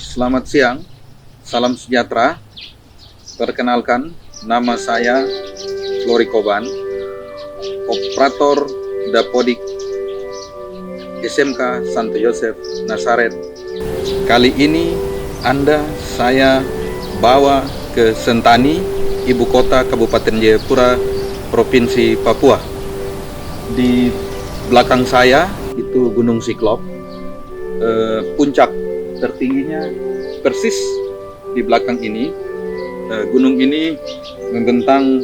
Selamat siang, salam sejahtera. Perkenalkan, nama saya Flori Koban, operator Dapodik SMK Santo Yosef Nazaret. Kali ini saya bawa ke Sentani, ibu kota Kabupaten Jayapura, Provinsi Papua. Di belakang saya itu Gunung Siklop, puncak tertingginya persis di belakang ini. Gunung ini membentang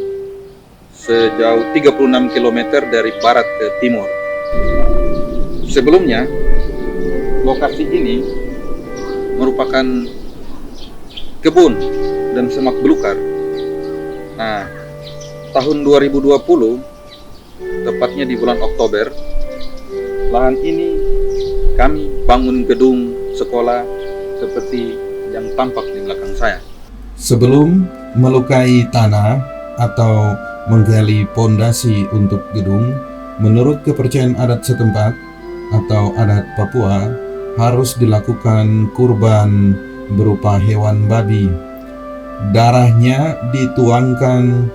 sejauh 36 km dari barat ke timur. Sebelumnya, lokasi ini merupakan kebun dan semak belukar. Nah, tahun 2020, tepatnya di bulan Oktober, lahan ini kami bangun gedung sekolah seperti yang tampak di belakang saya. Sebelum melukai tanah atau menggali pondasi untuk gedung, menurut kepercayaan adat setempat atau adat Papua, harus dilakukan kurban berupa hewan babi. Darahnya dituangkan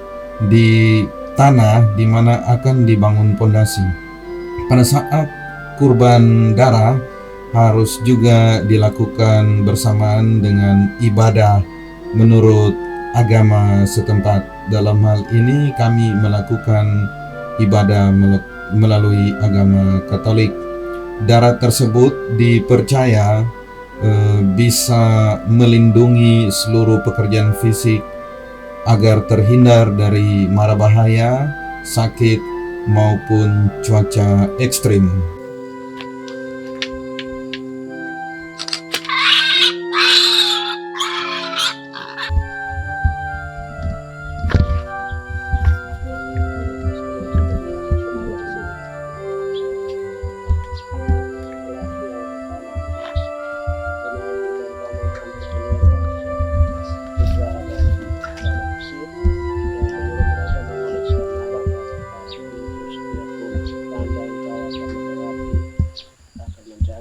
di tanah di mana akan dibangun pondasi. Pada saat kurban darah harus juga dilakukan bersamaan dengan ibadah menurut agama setempat. Dalam hal ini kami melakukan ibadah melalui agama Katolik. Darah tersebut dipercaya bisa melindungi seluruh pekerjaan fisik agar terhindar dari mara bahaya, sakit maupun cuaca ekstrim.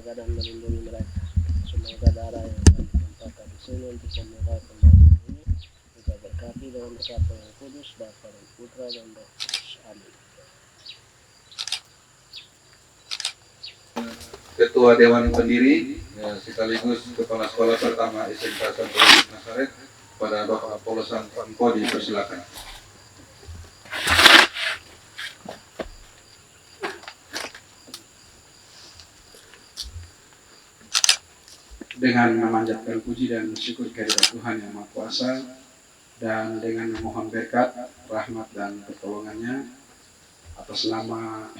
Dan melindungi mereka. Semoga darah yang akan ditumpahkan di sini untuk memulai pembangunan ini juga berkati dengan berkat yang kudus, Bapa dan Putra dan Roh Kudus. Amin. Ketua Dewan Pendiri sekaligus Kepala Sekolah Pertama SMK Santo Yosef Nazaret, pada Bapak Polosan Pangkodi, persilakan. Dengan memanjatkan puji dan syukur kehadirat Tuhan Yang Maha Kuasa, dan dengan memohon berkat, rahmat dan pertolongannya atas nama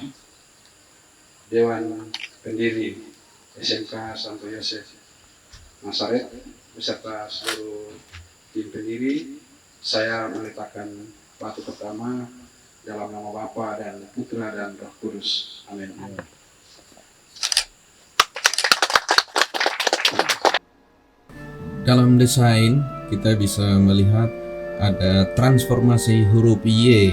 Dewan Pendiri SMK Santo Yosef Nazaret beserta seluruh tim pendiri, saya meletakkan batu pertama dalam nama Bapa dan Putra dan Roh Kudus. Amin. Dalam desain kita bisa melihat ada transformasi huruf Y,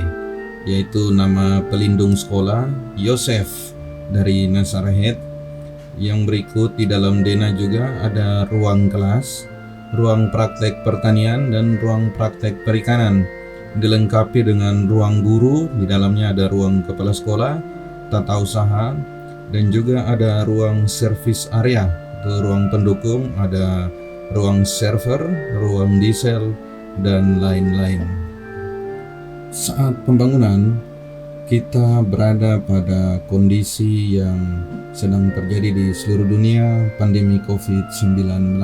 yaitu nama pelindung sekolah Yosef dari Nazaret. Yang berikut di dalam denah juga ada ruang kelas, ruang praktek pertanian dan ruang praktek perikanan, dilengkapi dengan ruang guru. Di dalamnya ada ruang kepala sekolah, tata usaha, dan juga ada ruang service area atau ruang pendukung, ada ruang server, ruang diesel, dan lain-lain. Saat pembangunan, kita berada pada kondisi yang sedang terjadi di seluruh dunia, pandemi COVID-19.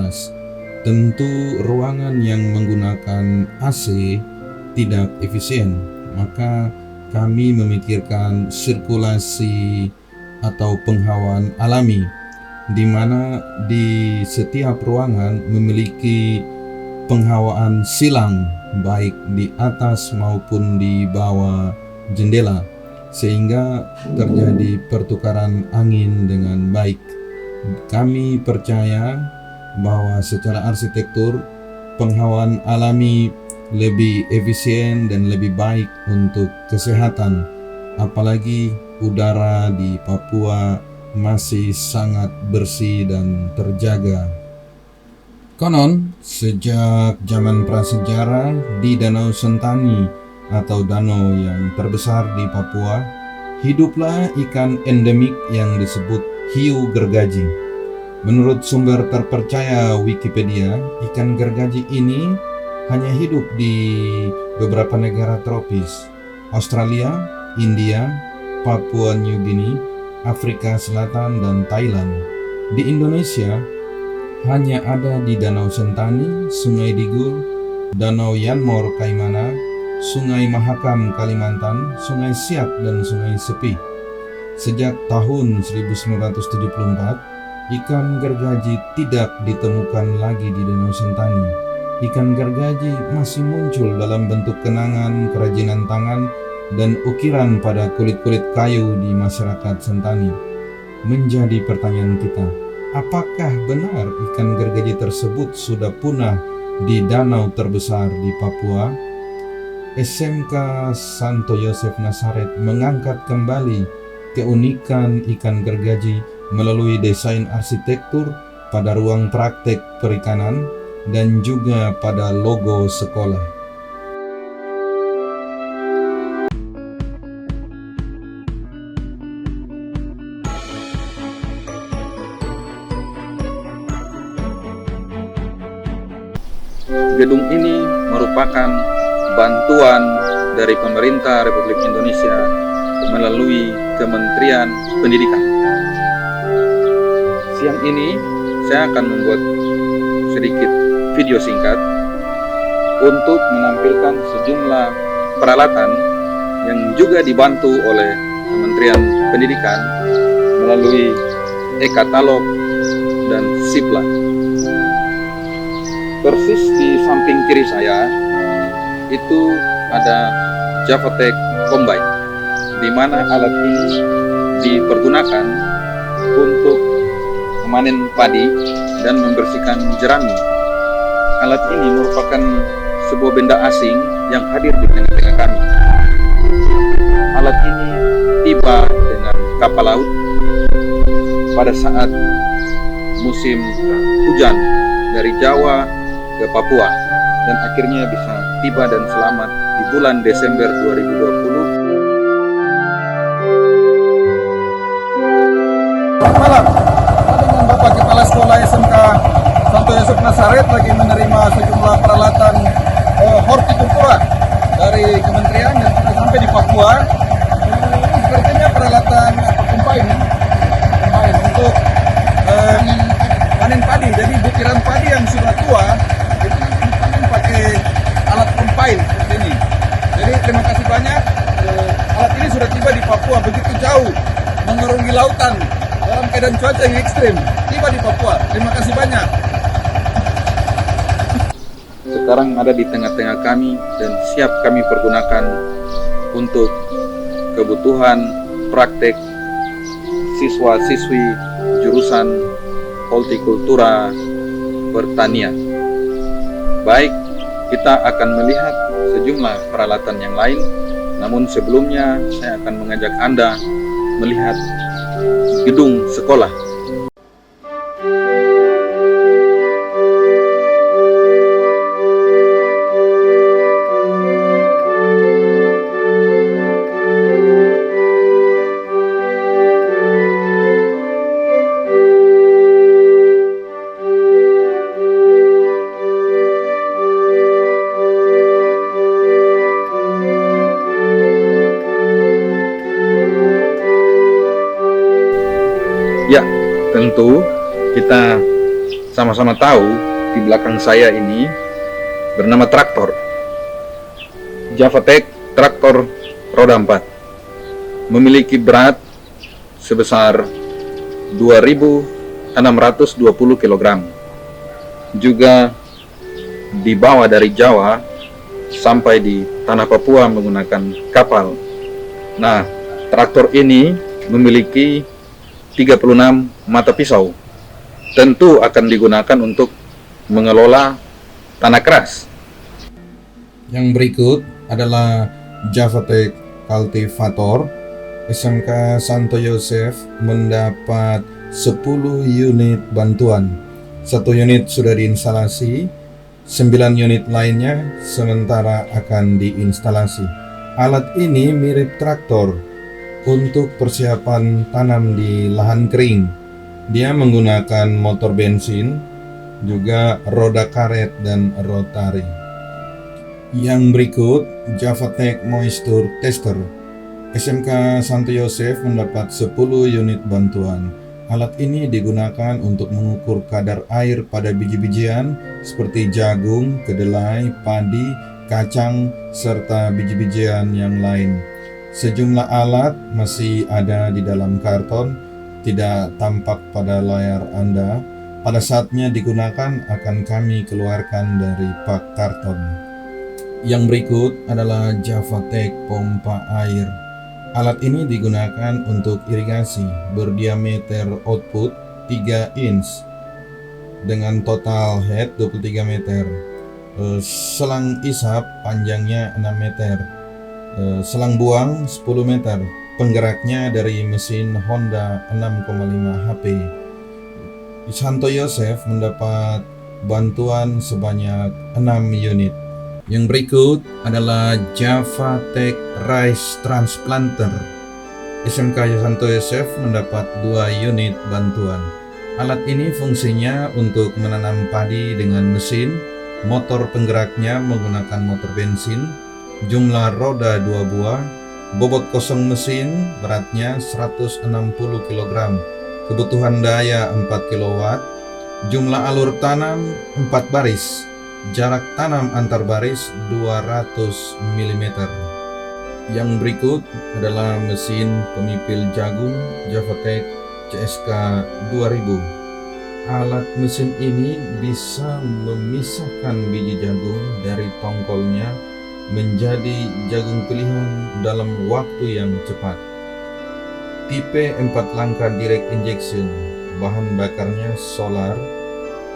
Tentu ruangan yang menggunakan AC tidak efisien, maka kami memikirkan sirkulasi atau penghawaan alami, di mana di setiap ruangan memiliki penghawaan silang baik di atas maupun di bawah jendela, sehingga terjadi pertukaran angin dengan baik. Kami percaya bahwa secara arsitektur penghawaan alami lebih efisien dan lebih baik untuk kesehatan, apalagi udara di Papua masih sangat bersih dan terjaga. Konon, sejak zaman prasejarah di Danau Sentani atau danau yang terbesar di Papua, hiduplah ikan endemik yang disebut hiu gergaji. Menurut sumber terpercaya Wikipedia, ikan gergaji ini hanya hidup di beberapa negara tropis: Australia, India, Papua New Guinea, Afrika Selatan, dan Thailand. Di Indonesia, hanya ada di Danau Sentani, Sungai Digul, Danau Yanmor Kaimana, Sungai Mahakam Kalimantan, Sungai Siak, dan Sungai Sepi. Sejak tahun 1974, ikan gergaji tidak ditemukan lagi di Danau Sentani. Ikan gergaji masih muncul dalam bentuk kenangan, kerajinan tangan, dan ukiran pada kulit-kulit kayu di masyarakat Sentani. Menjadi pertanyaan kita, apakah benar ikan gergaji tersebut sudah punah di danau terbesar di Papua? SMK Santo Yosef Nazaret mengangkat kembali keunikan ikan gergaji melalui desain arsitektur pada ruang praktek perikanan dan juga pada logo sekolah. Gedung ini merupakan bantuan dari pemerintah Republik Indonesia melalui Kementerian Pendidikan. Siang ini saya akan membuat sedikit video singkat untuk menampilkan sejumlah peralatan yang juga dibantu oleh Kementerian Pendidikan melalui e-katalog dan Sipla. Persis di samping kiri saya itu ada Javatech Combine, di mana alat ini dipergunakan untuk memanen padi dan membersihkan jerami. Alat ini merupakan sebuah benda asing yang hadir di tengah-tengah kami. Alat ini tiba dengan kapal laut pada saat musim hujan dari Jawa ke Papua, dan akhirnya bisa tiba dan selamat di bulan Desember 2020. Selamat malam. Dengan Bapak Kepala Sekolah SMK Santo Yosef Nazaret lagi menerima sejumlah peralatan hortikultura dari kementerian yang sudah sampai di Papua. Sepertinya peralatan combine untuk panen padi. Jadi butiran padi yang sudah tua itu dipanen pakai alat combine seperti ini. Jadi terima kasih banyak. Alat ini sudah tiba di Papua, begitu jauh mengerungi lautan dalam keadaan cuaca yang ekstrim, tiba di Papua. Terima kasih banyak. Sekarang ada di tengah-tengah kami dan siap kami pergunakan untuk kebutuhan praktek siswa-siswi jurusan hortikultura pertanian. Baik, kita akan melihat sejumlah peralatan yang lain, namun sebelumnya saya akan mengajak Anda melihat gedung sekolah. Ya, tentu kita sama-sama tahu di belakang saya ini bernama traktor. Javatech traktor roda 4. Memiliki berat sebesar 2.620 kg. Juga dibawa dari Jawa sampai di tanah Papua menggunakan kapal. Nah, traktor ini memiliki 36 mata pisau, tentu akan digunakan untuk mengelola tanah keras. Yang berikut adalah Javatech Cultivator. SMK Santo Yosef mendapat 10 unit bantuan. 1 unit sudah diinstalasi, 9 unit lainnya sementara akan diinstalasi. Alat ini mirip traktor untuk persiapan tanam di lahan kering. Dia menggunakan motor bensin, juga roda karet dan rotari. Yang berikut, Javatech Moisture Tester. SMK Santo Yosef mendapat 10 unit bantuan. Alat ini digunakan untuk mengukur kadar air pada biji-bijian seperti jagung, kedelai, padi, kacang, serta biji-bijian yang lain. Sejumlah alat masih ada di dalam karton, tidak tampak pada layar Anda. Pada saatnya digunakan akan kami keluarkan dari pak karton. Yang berikut adalah Javatech pompa air. Alat ini digunakan untuk irigasi, berdiameter output 3 inch dengan total head 23 meter. Selang isap panjangnya 6 meter. Selang buang 10 meter. Penggeraknya dari mesin Honda 6,5 HP. Santo Yosef mendapat bantuan sebanyak 6 unit. Yang berikut adalah Javatech Rice Transplanter. SMK Santo Yosef mendapat 2 unit bantuan. Alat ini fungsinya untuk menanam padi dengan mesin, motor penggeraknya menggunakan motor bensin, jumlah roda 2 buah, bobot kosong mesin, beratnya 160 kg, kebutuhan daya 4 kW, jumlah alur tanam 4 baris, jarak tanam antar baris 200 mm. Yang berikut adalah mesin pemipil jagung Javatech CSK 2000. Alat mesin ini bisa memisahkan biji jagung dari tongkolnya menjadi jagung pilihan dalam waktu yang cepat. Tipe 4 langkah direct injection, bahan bakarnya solar,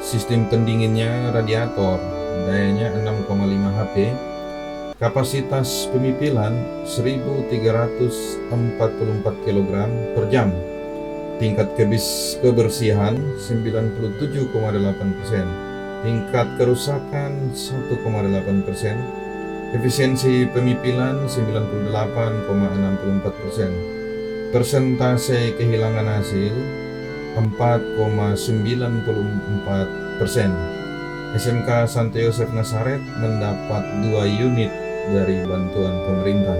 sistem pendinginnya radiator, dayanya 6,5 HP, kapasitas pemipilan 1344 kg per jam, tingkat kebersihan 97,8%, tingkat kerusakan 1,8%, efisiensi pemipilan 98,64%, persentase kehilangan hasil 4,94%. SMK Santo Yosef Nazaret mendapat 2 unit dari bantuan pemerintah.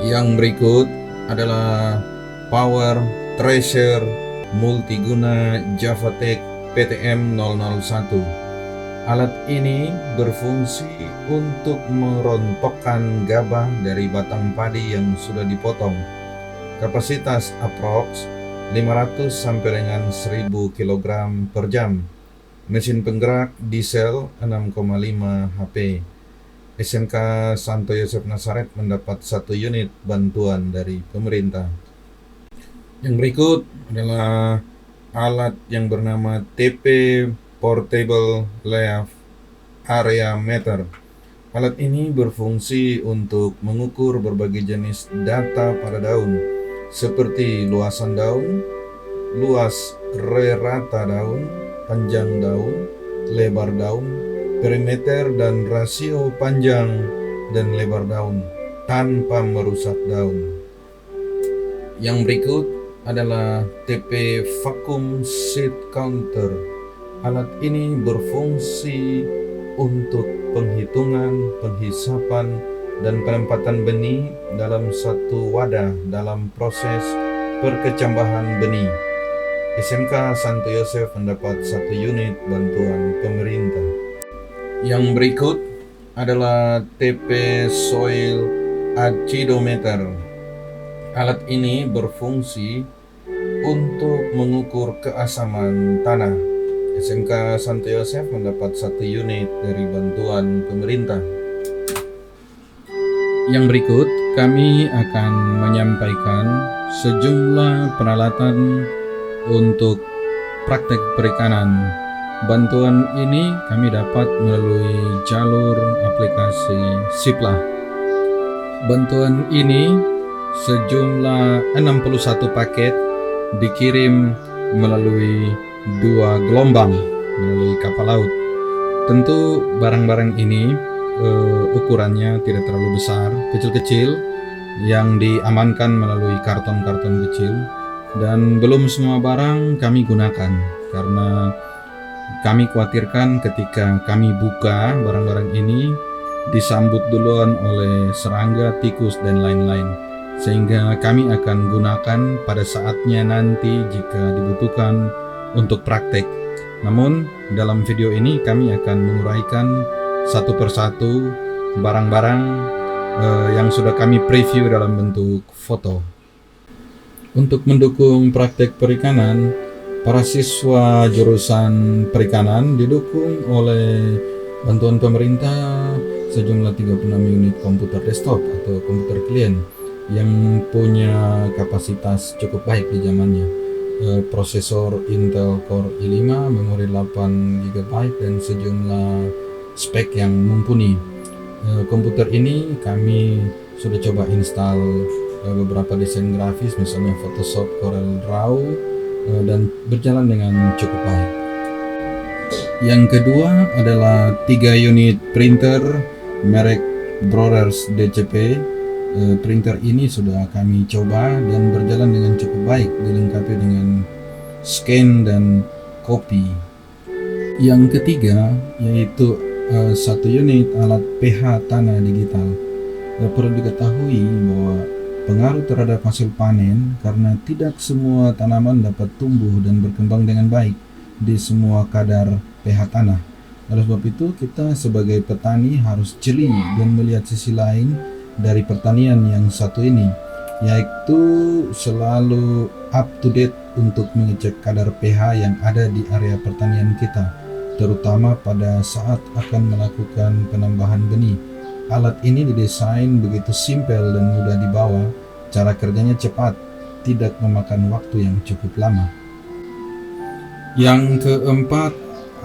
Yang berikut adalah Power Thresher Multiguna Javatech PTM 001. Alat ini berfungsi untuk merontokkan gabah dari batang padi yang sudah dipotong. Kapasitas approx 500 sampai dengan 1000 kg per jam. Mesin penggerak diesel 6,5 HP. SMK Santo Yosef Nazaret mendapat 1 unit bantuan dari pemerintah. Yang berikut adalah alat yang bernama TP Portable Leaf Area Meter. Alat ini berfungsi untuk mengukur berbagai jenis data pada daun, seperti luasan daun, luas rata daun, panjang daun, lebar daun, perimeter dan rasio panjang dan lebar daun tanpa merusak daun. Yang berikut adalah TP Vacuum Seed Counter. Alat ini berfungsi untuk penghitungan, penghisapan, dan penempatan benih dalam satu wadah dalam proses perkecambahan benih. SMK Santo Yosef mendapat 1 unit bantuan pemerintah. Yang berikut adalah TP Soil Acidometer. Alat ini berfungsi untuk mengukur keasaman tanah. SMK Santo Yosef mendapat 1 unit dari bantuan pemerintah. Yang berikut kami akan menyampaikan sejumlah peralatan untuk praktek perikanan. Bantuan ini kami dapat melalui jalur aplikasi Siplah. Bantuan ini sejumlah 61 paket dikirim melalui 2 gelombang melalui kapal laut. Tentu barang-barang ini ukurannya tidak terlalu besar, kecil-kecil, yang diamankan melalui karton-karton kecil, dan belum semua barang kami gunakan karena kami khawatirkan ketika kami buka barang-barang ini disambut duluan oleh serangga, tikus, dan lain-lain, sehingga kami akan gunakan pada saatnya nanti jika dibutuhkan untuk praktek. Namun dalam video ini kami akan menguraikan satu persatu barang-barang yang sudah kami preview dalam bentuk foto. Untuk mendukung praktek perikanan, para siswa jurusan perikanan didukung oleh bantuan pemerintah sejumlah 36 unit komputer desktop atau komputer klien yang punya kapasitas cukup baik di zamannya. Prosesor Intel Core i5, memori 8 GB, dan sejumlah spek yang mumpuni. Komputer ini kami sudah coba install beberapa desain grafis, misalnya Photoshop, Corel Draw, dan berjalan dengan cukup baik. Yang kedua adalah 3 unit printer merek Broders DCP. Printer ini sudah kami coba dan berjalan dengan cukup baik, dilengkapi dengan scan dan copy. Yang ketiga yaitu 1 unit alat pH tanah digital. Perlu diketahui bahwa pengaruh terhadap hasil panen karena tidak semua tanaman dapat tumbuh dan berkembang dengan baik di semua kadar pH tanah. Oleh sebab itu kita sebagai petani harus jeli dan melihat sisi lain dari pertanian yang satu ini, yaitu selalu up to date untuk mengecek kadar pH yang ada di area pertanian kita, terutama pada saat akan melakukan penambahan benih. Alat ini didesain begitu simpel dan mudah dibawa, cara kerjanya cepat, tidak memakan waktu yang cukup lama. Yang keempat,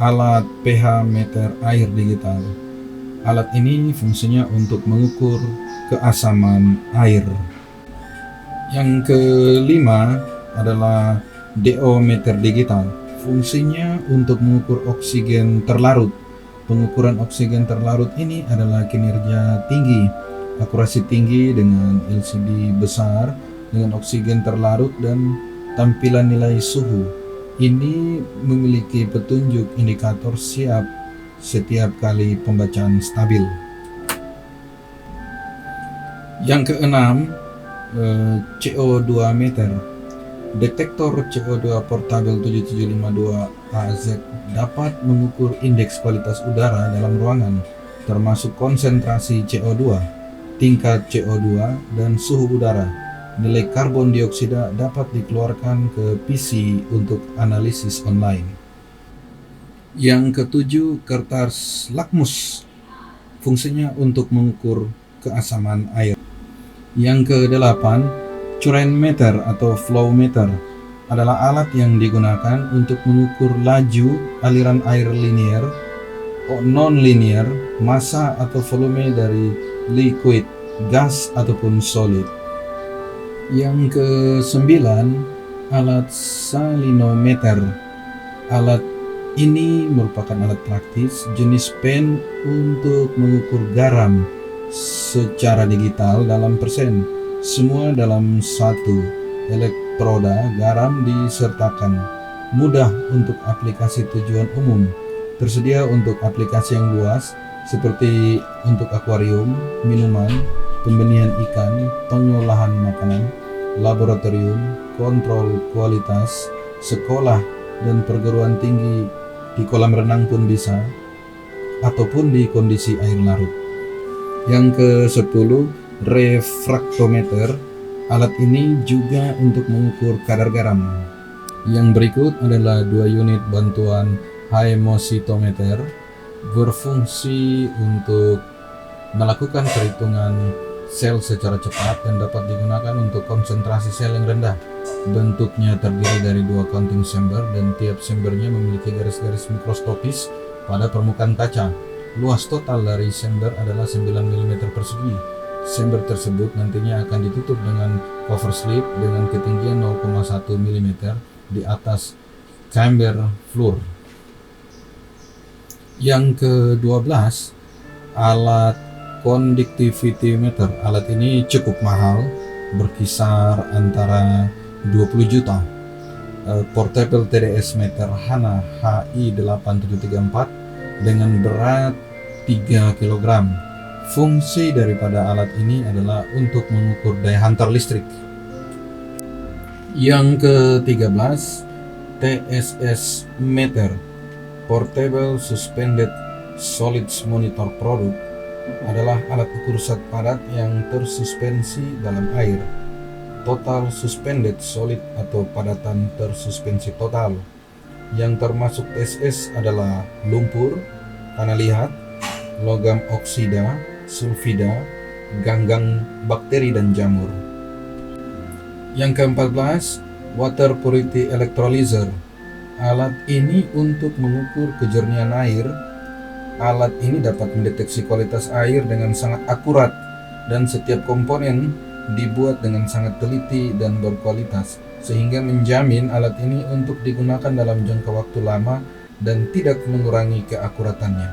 alat pH meter air digital. Alat ini fungsinya untuk mengukur keasaman air. Yang kelima adalah DO meter digital. Fungsinya untuk mengukur oksigen terlarut. Pengukuran oksigen terlarut ini adalah kinerja tinggi, akurasi tinggi dengan LCD besar dengan oksigen terlarut dan tampilan nilai suhu. Ini memiliki petunjuk indikator siap setiap kali pembacaan stabil. Yang keenam, CO2 meter. Detektor CO2 portable 7752AZ dapat mengukur indeks kualitas udara dalam ruangan, termasuk konsentrasi CO2, tingkat CO2, dan suhu udara. Nilai karbon dioksida dapat dikeluarkan ke PC untuk analisis online. Yang ketujuh, kertas lakmus. Fungsinya untuk mengukur keasaman air. Yang kedelapan, current meter atau flow meter adalah alat yang digunakan untuk mengukur laju aliran air linear, non-linear, massa atau volume dari liquid, gas ataupun solid. Yang kesembilan, alat salinometer. Alat ini merupakan alat praktis jenis pen untuk mengukur garam secara digital dalam persen. Semua dalam satu elektroda garam disertakan. Mudah untuk aplikasi tujuan umum. Tersedia untuk aplikasi yang luas seperti untuk akuarium, minuman, pembenihan ikan, pengolahan makanan, laboratorium, kontrol kualitas, sekolah, dan perguruan tinggi. Di kolam renang pun bisa, ataupun di kondisi air larut. Yang ke-10, refraktometer. Alat ini juga untuk mengukur kadar garam. Yang berikut adalah 2 unit bantuan hemositometer, berfungsi untuk melakukan perhitungan sel secara cepat dan dapat digunakan untuk konsentrasi sel yang rendah. Bentuknya terdiri dari 2 counting chamber dan tiap chambernya memiliki garis-garis mikroskopis pada permukaan kaca. Luas total dari chamber adalah 9 mm persegi. Chamber tersebut nantinya akan ditutup dengan cover slip dengan ketinggian 0,1 mm di atas chamber floor. Yang ke-12, alat conductivity meter. Alat ini cukup mahal, berkisar antara 20 juta. Portable TDS meter HANA HI8734 dengan berat 3 kg. Fungsi daripada alat ini adalah untuk mengukur daya hantar listrik. Yang ke-13, TSS meter, Portable Suspended Solids Monitor Product, adalah alat ukur zat padat yang tersuspensi dalam air. Total Suspended Solid atau padatan tersuspensi total. Yang termasuk TSS adalah lumpur, tanah liat, logam oksida, sulfida, ganggang bakteri dan jamur. Yang ke-14, Water Purity Electrolyzer. Alat ini untuk mengukur kejernihan air. Alat ini dapat mendeteksi kualitas air dengan sangat akurat dan setiap komponen dibuat dengan sangat teliti dan berkualitas, sehingga menjamin alat ini untuk digunakan dalam jangka waktu lama dan tidak mengurangi keakuratannya.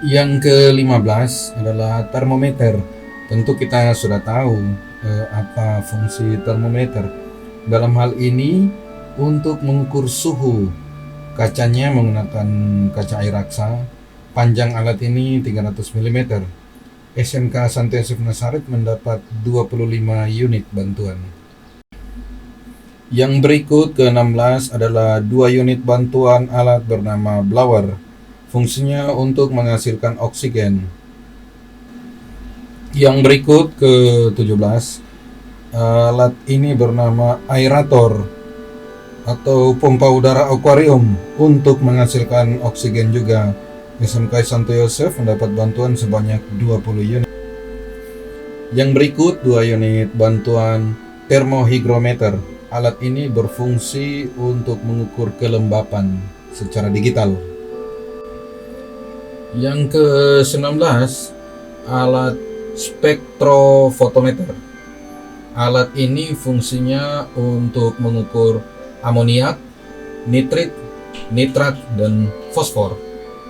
Yang ke-15 adalah termometer. Tentu kita sudah tahu apa fungsi termometer. Dalam hal ini untuk mengukur suhu. Kacanya menggunakan kaca air raksa. Panjang alat ini 300 mm. SMK Santo Yosef Nazaret mendapat 25 unit bantuan. Yang berikut ke-16 adalah 2 unit bantuan alat bernama blower. Fungsinya untuk menghasilkan oksigen. Yang berikut ke-17, alat ini bernama aerator atau pompa udara akuarium untuk menghasilkan oksigen juga. SMK Santo Yosef mendapat bantuan sebanyak 20 unit. Yang berikut 2 unit bantuan termohygrometer. Alat ini berfungsi untuk mengukur kelembapan secara digital. Yang ke-19, alat spektrofotometer. Alat ini fungsinya untuk mengukur amoniak, nitrit, nitrat, dan fosfor.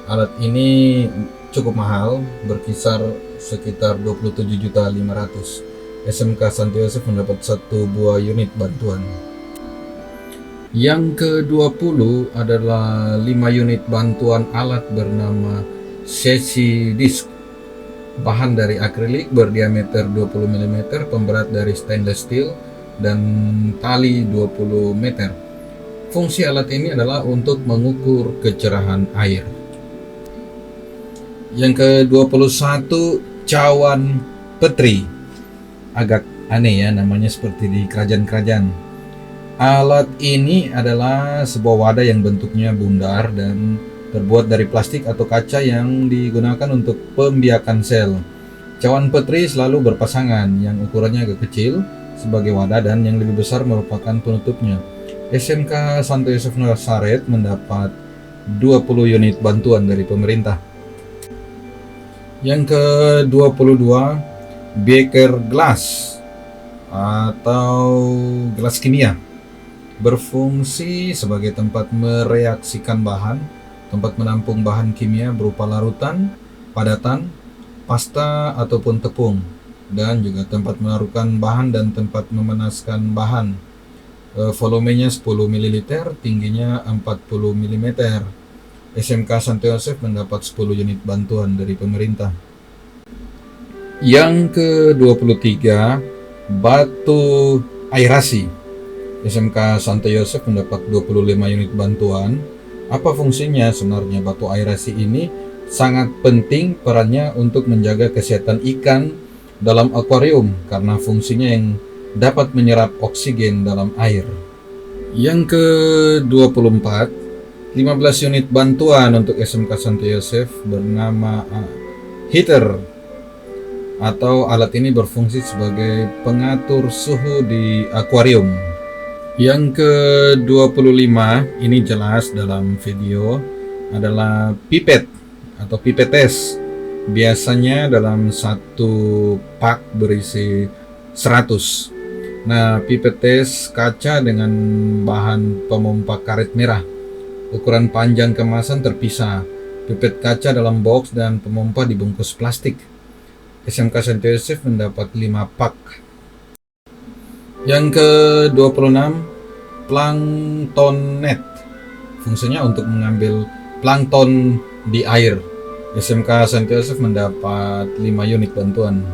Alat ini cukup mahal, berkisar sekitar 27.500.000. SMK Santo Yosef mendapat 1 buah unit bantuan. Yang ke-20 adalah 5 unit bantuan alat bernama sesi disk. Bahan dari akrilik berdiameter 20 mm, pemberat dari stainless steel, dan tali 20 meter. Fungsi alat ini adalah untuk mengukur kecerahan air. Yang ke-21, cawan petri. Agak aneh ya namanya, seperti di kerajaan-kerajaan. Alat ini adalah sebuah wadah yang bentuknya bundar dan terbuat dari plastik atau kaca yang digunakan untuk pembiakan sel. Cawan petri selalu berpasangan, yang ukurannya agak kecil sebagai wadah dan yang lebih besar merupakan penutupnya. SMK Santo Yosef Nazaret mendapat 20 unit bantuan dari pemerintah. Yang ke-22, beaker glass atau gelas kimia. Berfungsi sebagai tempat mereaksikan bahan, tempat menampung bahan kimia berupa larutan, padatan, pasta ataupun tepung, dan juga tempat menaruhkan bahan dan tempat memanaskan bahan. Volumenya 10 ml, tingginya 40 mm. SMK Santo Yosef mendapat 10 unit bantuan dari pemerintah. Yang ke-23, batu aerasi. SMK Santo Yosef mendapat 25 unit bantuan. Apa fungsinya sebenarnya batu aerasi ini? Sangat penting perannya untuk menjaga kesehatan ikan dalam akuarium karena fungsinya yang dapat menyerap oksigen dalam air. Yang ke-24, 15 unit bantuan untuk SMK Santo Yosef bernama heater, atau alat ini berfungsi sebagai pengatur suhu di akuarium. Yang ke-25, ini jelas dalam video, adalah pipet atau pipetes. Biasanya dalam satu pak berisi 100. Nah, pipetes kaca dengan bahan pemompa karet merah. Ukuran panjang kemasan terpisah, pipet kaca dalam box dan pemompa dibungkus plastik. SMK Santo Yosef mendapat 5 pak. Yang ke-26, plankton net. Fungsinya untuk mengambil plankton di air. SMK Santo Yosef mendapat 5 unit bantuan.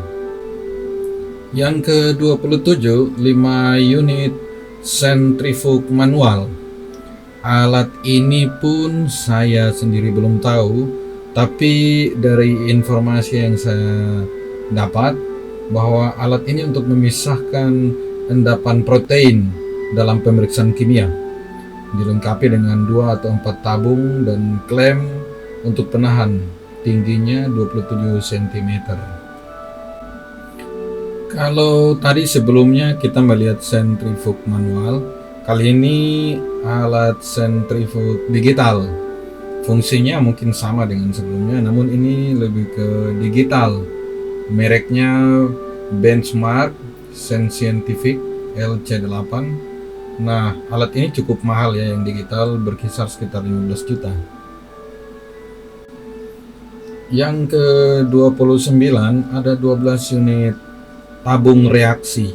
Yang ke-27, 5 unit sentrifug manual. Alat ini pun saya sendiri belum tahu, tapi dari informasi yang saya dapat bahwa alat ini untuk memisahkan endapan protein dalam pemeriksaan kimia. Dilengkapi dengan 2 atau 4 tabung dan klem untuk penahan, tingginya 27 cm. Kalau tadi sebelumnya kita melihat sentrifug manual, kali ini alat sentrifug digital. Fungsinya mungkin sama dengan sebelumnya, namun ini lebih ke digital. Mereknya Benchmark Scientific LC8. Nah, alat ini cukup mahal ya, yang digital berkisar sekitar 15 juta. Yang ke-29 ada 12 unit tabung reaksi.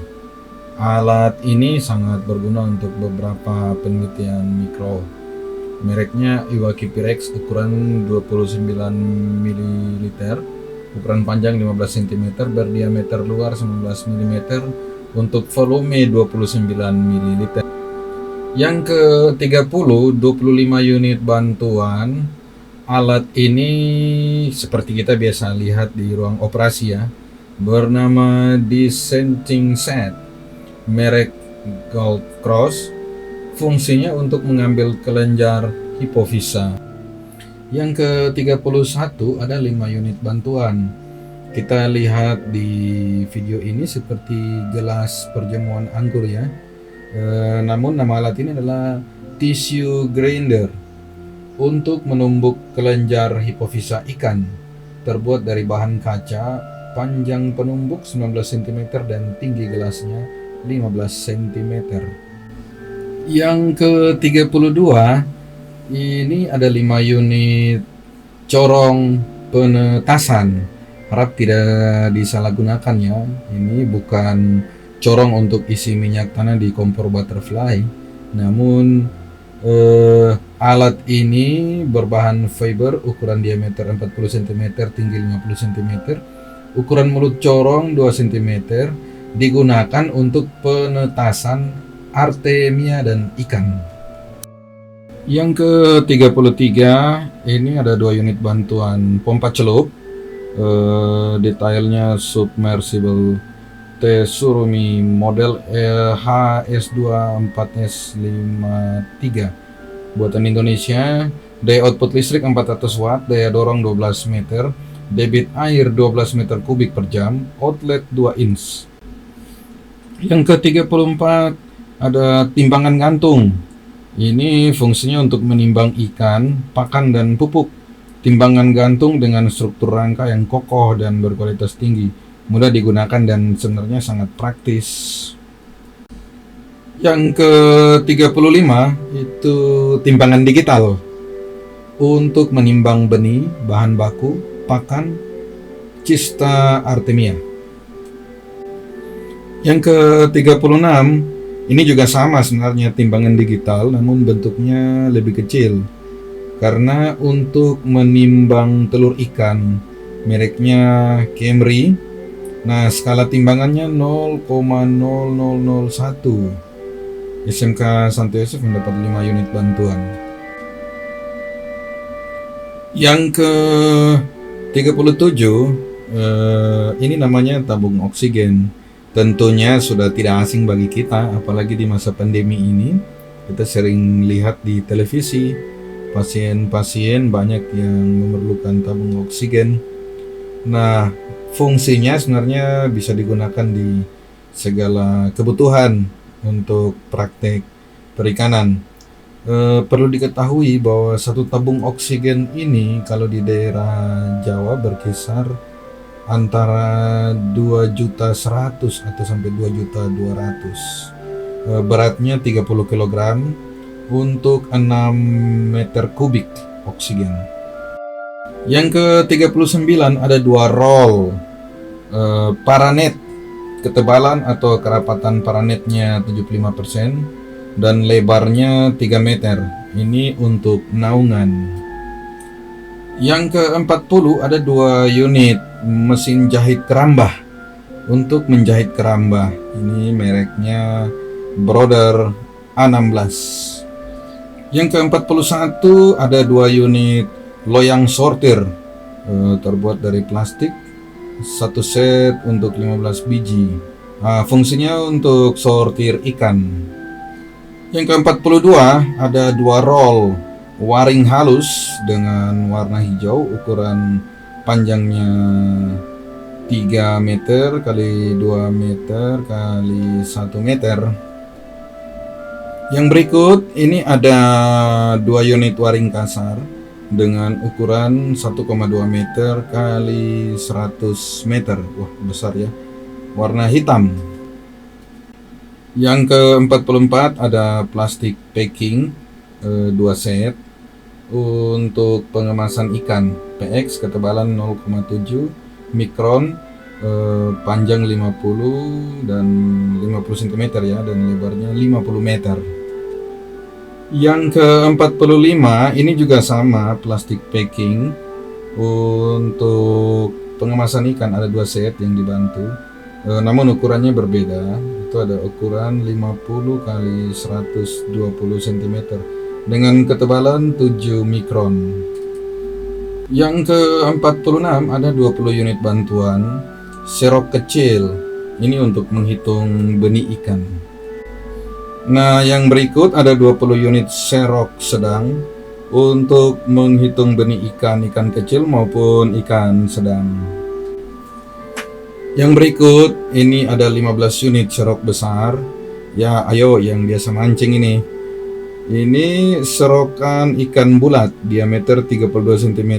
Alat ini sangat berguna untuk beberapa penelitian mikro. Mereknya Iwaki Pirex, ukuran 29 ml, ukuran panjang 15 cm, berdiameter luar 19 mm, untuk volume 29 ml. Yang ke-30, 25 unit bantuan. Alat ini seperti kita biasa lihat di ruang operasi ya, bernama Descending Set, merek Gold Cross. Fungsinya untuk mengambil kelenjar hipofisa. Yang ke-31 ada 5 unit bantuan. Kita lihat di video ini seperti gelas perjamuan anggur ya. Namun nama alat ini adalah tissue grinder untuk menumbuk kelenjar hipofisa ikan. Terbuat dari bahan kaca, panjang penumbuk 19 cm dan tinggi gelasnya 15 cm. Yang ke-32 ini ada 5 unit corong penetasan. Harap tidak disalahgunakan ya. Ini bukan corong untuk isi minyak tanah di kompor butterfly, namun alat ini berbahan fiber, ukuran diameter 40 cm, tinggi 50 cm, ukuran mulut corong 2 cm, digunakan untuk penetasan artemia dan ikan. Yang ke-33 ini ada 2 unit bantuan pompa celup. Detailnya submersible Tsurumi model HS24S53, buatan Indonesia. Daya output listrik 400 watt, daya dorong 12 meter, debit air 12 meter kubik per jam, outlet 2 inch. Yang ke-34 ada timbangan gantung. Ini fungsinya untuk menimbang ikan, pakan dan pupuk. Timbangan gantung dengan struktur rangka yang kokoh dan berkualitas tinggi, mudah digunakan dan sebenarnya sangat praktis. Yang ke-35 itu timbangan digital untuk menimbang benih, bahan baku, pakan, cista artemia. Yang ke-36 ini juga sama sebenarnya, timbangan digital, namun bentuknya lebih kecil. Karena untuk menimbang telur ikan, mereknya Camry. Nah, skala timbangannya 0,0001. SMK Santo Yosef mendapat 5 unit bantuan. Yang ke-37 ini namanya tabung oksigen. Tentunya sudah tidak asing bagi kita, apalagi di masa pandemi ini. Kita sering lihat di televisi pasien-pasien banyak yang memerlukan tabung oksigen. Nah, fungsinya sebenarnya bisa digunakan di segala kebutuhan untuk praktek perikanan. Perlu diketahui bahwa satu tabung oksigen ini kalau di daerah Jawa berkisar antara 2.100.000 atau sampai 2.200.000. Beratnya 30 kg, untuk 6 meter kubik oksigen. Yang ke-39 ada 2 roll paranet. Ketebalan atau kerapatan paranetnya 75% dan lebarnya 3 meter. Ini untuk naungan. Yang ke-40 ada 2 unit mesin jahit kerambah untuk menjahit kerambah. Ini mereknya Brother A16. Yang ke-41 ada 2 unit loyang sortir terbuat dari plastik, 1 set untuk 15 biji. Fungsinya untuk sortir ikan. Yang ke-42 ada 2 roll waring halus dengan warna hijau, ukuran panjangnya 3 meter kali 2 meter kali 1 meter. Yang berikut ini ada 2 unit waring kasar dengan ukuran 1,2 meter kali 100 meter. Wah, besar ya. Warna hitam. Yang ke-44 ada plastik packing 2 set untuk pengemasan ikan PX, ketebalan 0,7 mikron, panjang 50 dan 50 cm ya, dan lebarnya 50 meter. Yang ke-45 ini juga sama, plastik packing untuk pengemasan ikan, ada 2 set yang dibantu, namun ukurannya berbeda. Itu ada ukuran 50 kali 120 cm dengan ketebalan 7 mikron. Yang ke-46 ada 20 unit bantuan serok kecil. Ini untuk menghitung benih ikan. Nah, yang berikut ada 20 unit serok sedang untuk menghitung benih ikan kecil maupun ikan sedang. Yang berikut ini ada 15 unit serok besar. Ya, ayo yang biasa mancing ini. Ini serokan ikan bulat, diameter 32 cm,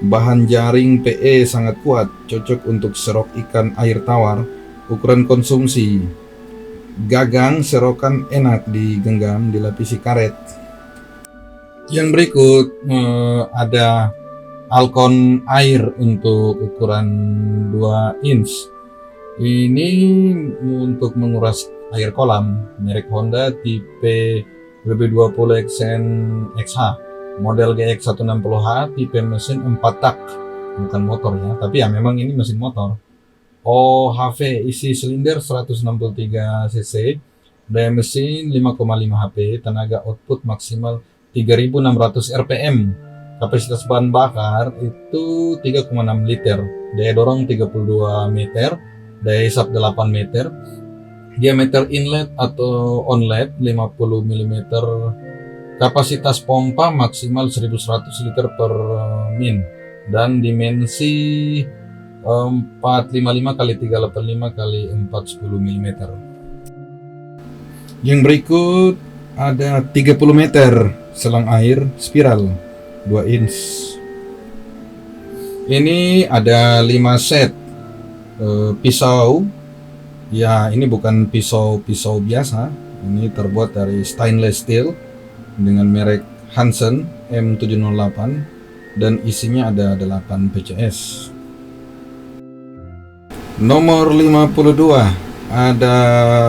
bahan jaring PE sangat kuat, cocok untuk serok ikan air tawar, ukuran konsumsi. Gagang serokan enak digenggam, dilapisi karet. Yang berikut ada alkon air untuk ukuran 2 inch. Ini untuk menguras air kolam, merek Honda tipe WB20XN XH, model GX160H, tipe mesin 4 tak, bukan motor ya, tapi ya memang ini mesin motor. OHV, isi silinder 163 cc, daya mesin 5,5 HP, tenaga output maksimal 3600 rpm, kapasitas bahan bakar itu 3,6 liter, daya dorong 32 meter, daya hisap 8 meter, diameter inlet atau onlet 50 mm, kapasitas pompa maksimal 1100 liter per min, dan dimensi 455 x 385 x 410 mm. Yang berikut ada 30 meter selang air spiral 2 inch. Ini ada 5 set pisau. Ya, ini bukan pisau biasa. Ini terbuat dari stainless steel dengan merek Hansen M708 dan isinya ada 8 PCS. Nomor 52 ada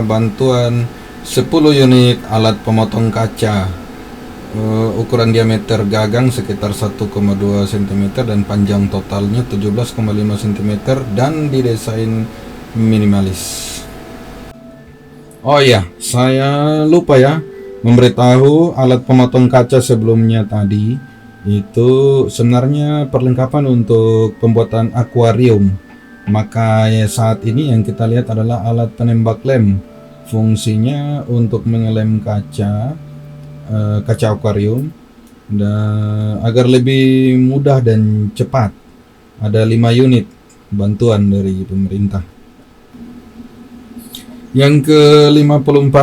bantuan 10 unit alat pemotong kaca. Ukuran diameter gagang sekitar 1,2 cm dan panjang totalnya 17,5 cm dan didesain minimalis. Oh ya, saya lupa ya memberitahu alat pemotong kaca sebelumnya tadi. Itu sebenarnya perlengkapan untuk pembuatan akuarium. Maka ya, saat ini yang kita lihat adalah alat penembak lem. Fungsinya untuk mengelem kaca akuarium dan agar lebih mudah dan cepat. Ada 5 unit bantuan dari pemerintah. Yang ke-54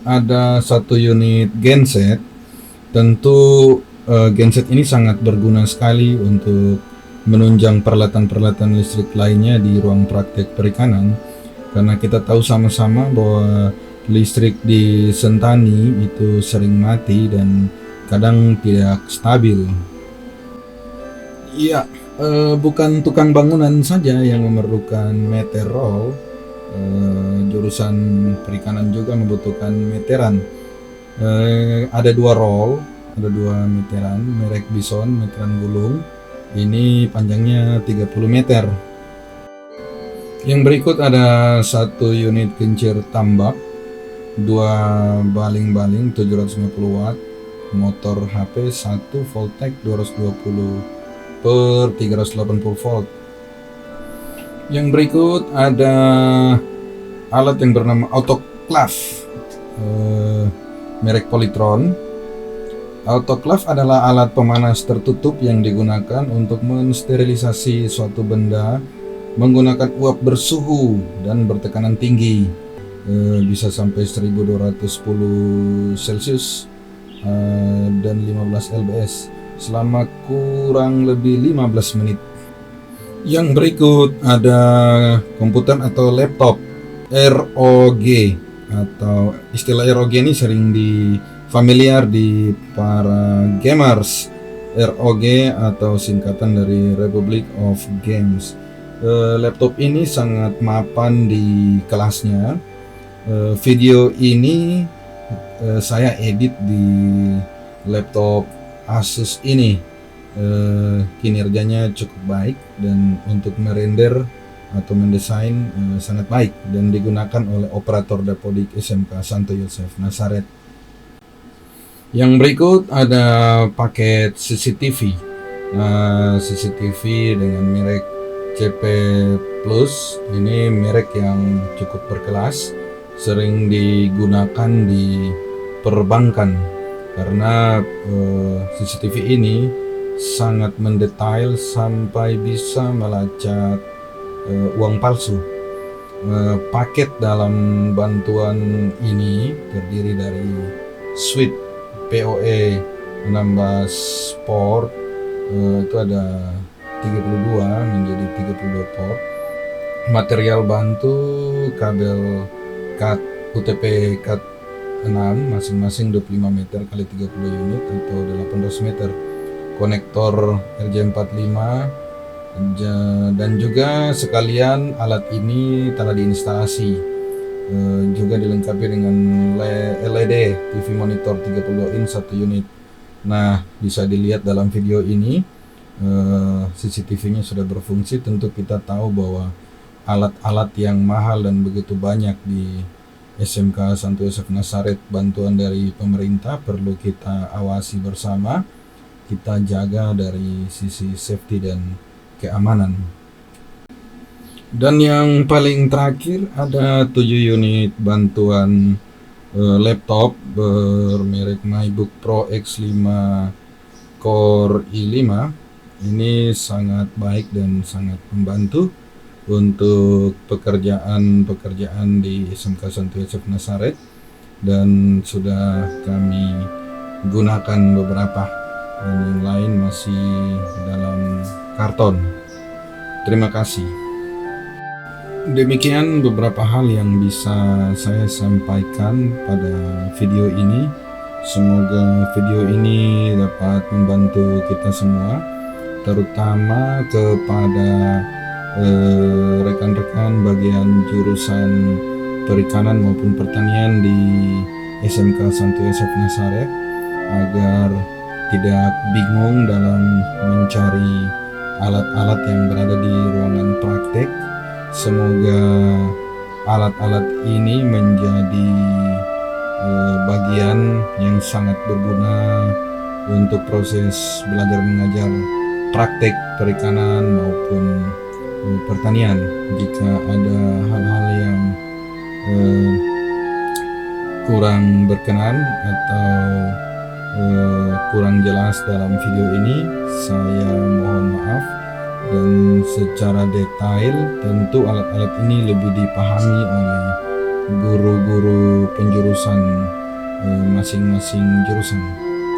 ada 1 unit genset. Tentu genset ini sangat berguna sekali untuk menunjang peralatan-peralatan listrik lainnya di ruang praktek perikanan, karena kita tahu sama-sama bahwa listrik di Sentani itu sering mati dan kadang tidak stabil. Iya, bukan tukang bangunan saja yang memerlukan meter roll, jurusan perikanan juga membutuhkan meteran. Ada 2 roll, ada 2 meteran, merek Bison, meteran gulung. Ini panjangnya 30 meter. Yang berikut ada 1 unit kincir tambak, 2 baling-baling 750 watt, motor HP 1 Voltec 220 per 380 volt. Yang berikut ada alat yang bernama autoclave, merek Polytron. Autoclave adalah alat pemanas tertutup yang digunakan untuk mensterilisasi suatu benda menggunakan uap bersuhu dan bertekanan tinggi, bisa sampai 1210 Celcius dan 15 lbs selama kurang lebih 15 menit. Yang berikut ada komputer atau laptop ROG, atau istilah ROG ini sering familiar di para gamers. ROG atau singkatan dari Republic of Games. Laptop ini sangat mapan di kelasnya. Video ini saya edit di laptop Asus ini. Kinerjanya cukup baik dan untuk merender atau mendesain sangat baik dan digunakan oleh operator Dapodik SMK Santo Yosef Nazaret. Yang berikut ada paket CCTV. CCTV dengan merek CP Plus. Ini merek yang cukup berkelas, sering digunakan di perbankan karena CCTV ini sangat mendetail sampai bisa melacak uang palsu. Paket dalam bantuan ini terdiri dari switch PoE 16 port, itu ada 32 menjadi 32 port. Material bantu kabel CAT UTP CAT 6 masing-masing 25 meter kali 30 unit atau 800 meter. Konektor RJ45 dan juga sekalian alat ini telah diinstalasi. Juga dilengkapi dengan LED TV monitor 32 inch 1 unit. Nah, bisa dilihat dalam video ini CCTV-nya sudah berfungsi. Tentu kita tahu bahwa alat-alat yang mahal dan begitu banyak di SMK Santo Yosef Nazaret, bantuan dari pemerintah, perlu kita awasi bersama, kita jaga dari sisi safety dan keamanan. Dan yang paling terakhir ada 7 unit bantuan laptop bermerek MacBook Pro X5 Core i5. Ini sangat baik dan sangat membantu untuk pekerjaan di SMK Santo Yosef Nazaret, dan sudah kami gunakan beberapa dan yang lain masih dalam karton. Terima kasih. Demikian beberapa hal yang bisa saya sampaikan pada video ini. Semoga video ini dapat membantu kita semua, terutama kepada rekan-rekan bagian jurusan perikanan maupun pertanian di SMK Santo Yosef Nazaret, agar tidak bingung dalam mencari alat-alat yang berada di ruangan praktek. Semoga alat-alat ini menjadi bagian yang sangat berguna untuk proses belajar mengajar praktek perikanan maupun pertanian. Jika ada hal-hal yang kurang berkenan atau kurang jelas dalam video ini, saya mohon maaf. Dan secara detail tentu alat-alat ini lebih dipahami oleh guru-guru penjurusan masing-masing jurusan.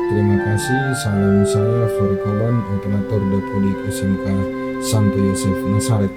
Terima kasih. Salam saya Farikoban, operator Dapodik SMK Santo Yosef Nazaret.